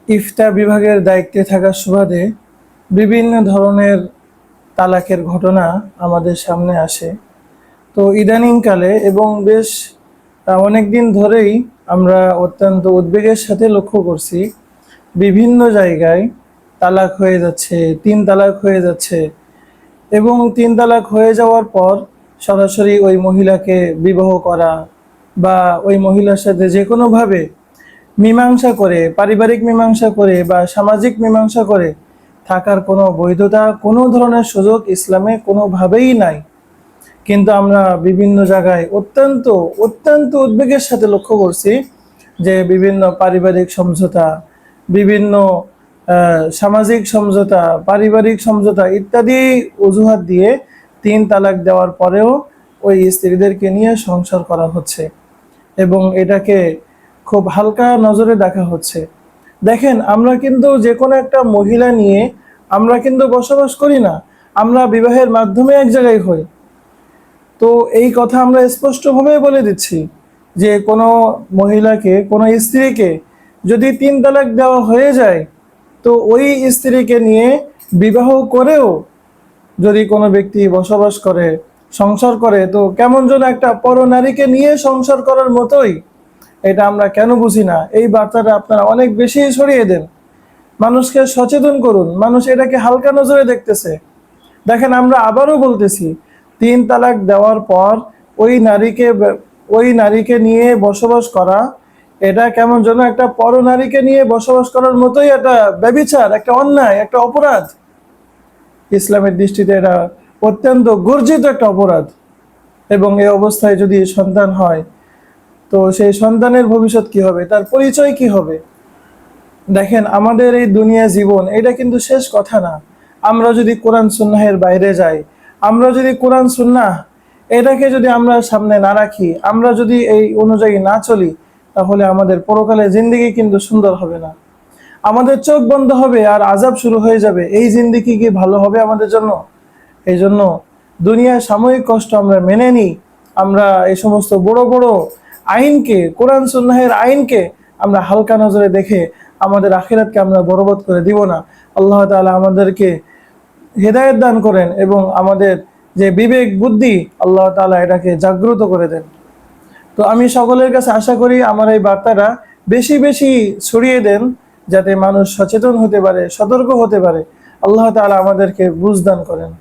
ইফতা বিভাগের দায়িত্বে থাকার সুবাদে বিভিন্ন ধরনের তালাকের ঘটনা আমাদের সামনে আসে। তো ইদানিংকালে এবং বেশ অনেক দিন ধরেই আমরা অত্যন্ত উদ্বেগের সাথে লক্ষ্য করছি বিভিন্ন জায়গায় তালাক হয়ে যাচ্ছে, 3 তালাক হয়ে যাচ্ছে, এবং 3 তালাক হয়ে যাওয়ার পর সরাসরি ওই মহিলাকে বিবাহ করা বা ওই মহিলার সাথে যে কোনোভাবে মীমাংসা করে, পারিবারিক মীমাংসা করে বা সামাজিক মীমাংসা করে থাকার কোনো বৈধতা, কোনো ধরনের সুযোগ ইসলামে কোনোভাবেই নাই। কিন্তু আমরা বিভিন্ন জায়গায় অত্যন্ত অত্যন্ত উদ্বেগের সাথে লক্ষ্য করছি যে বিভিন্ন পারিবারিক সমঝোতা, বিভিন্ন সামাজিক সমঝোতা, পারিবারিক সমঝোতা ইত্যাদি অজুহাত দিয়ে 3 তালাক দেওয়ার পরেও ওই স্ত্রীদেরকে নিয়ে সংসার করা হচ্ছে এবং এটাকে খুব হালকা নজরে দেখা হচ্ছে। দেখেন, আমরা কিন্তু যে কোনো একটা মহিলা নিয়ে আমরা কিন্তু বসবাস করি না, আমরা বিবাহের মাধ্যমে এক জায়গায় হই। তো এই কথা আমরা স্পষ্টভাবে বলে দিচ্ছি যে কোনো মহিলাকে, কোনো স্ত্রীকে যদি 3 তালাক দেওয়া হয়ে যায়, তো ওই স্ত্রীকে নিয়ে বিবাহ করেও যদি কোনো ব্যক্তি বসবাস করে, সংসার করে, তো কেমন যেন একটা পরনারীকে নিয়ে সংসার করার মতোই। এটা আমরা কেন বুঝি না? এই বার্তাটা আপনারা অনেক বেশি ছড়িয়ে দেন, মানুষকে সচেতন করুন। মানুষ এটাকে হালকা নজরে দেখতেছে। দেখেন, আমরা আবারও বলতেছি, 3 তালাক দেওয়ার পর ওই নারীকে নিয়ে বসবাস করা, এটা কেমন যেন একটা পরনারীকে নিয়ে বসবাস করার মতোই একটা ব্যভিচার, একটা অন্যায়, একটা অপরাধ। ইসলামের দৃষ্টিতে এটা অত্যন্ত গর্জিত একটা অপরাধ। এবং এই অবস্থায় যদি সন্তান হয়, তো সেই সন্তানের ভবিষ্যৎ কি হবে, তার পরিচয় কি হবে? দেখেন, আমাদের এই দুনিয়া জীবন এটা কিন্তু শেষ কথা না। আমরা যদি কোরআন সুন্নাহের বাইরে যাই, আমরা যদি কোরআন সুন্নাহ এটাকে যদি আমরা সামনে না রাখি, আমরা যদি এই অনুযায়ী না চলি, তাহলে আমাদের পরকালে জিন্দেগি কিন্তু সুন্দর হবে না। আমাদের চোখ বন্ধ হবে আর আযাব শুরু হয়ে যাবে। এই জিন্দেগি কি ভালো হবে আমাদের জন্য? এই জন্য দুনিয়ার সাময়িক কষ্ট আমরা মেনে নিই। আমরা এই সমস্ত বড় বড় আইনকে, কোরআন সুন্নাহের আইনকে আমরা হালকা নজরে দেখে আমাদের আখিরাতকে আমরা বরবাদ করে দিব না। আল্লাহ তাআলা আমাদেরকে হেদায়েত দান করেন এবং আমাদের যে বিবেক বুদ্ধি, আল্লাহ তাআলা এটাকে জাগ্রত করে দেন। তো আমি সকলের কাছে আশা করি আমার এই বার্তাটা বেশি বেশি ছড়িয়ে দেন, যাতে মানুষ সচেতন হতে পারে, সতর্ক হতে পারে। আল্লাহ তাআলা আমাদেরকে বুঝ দান করেন।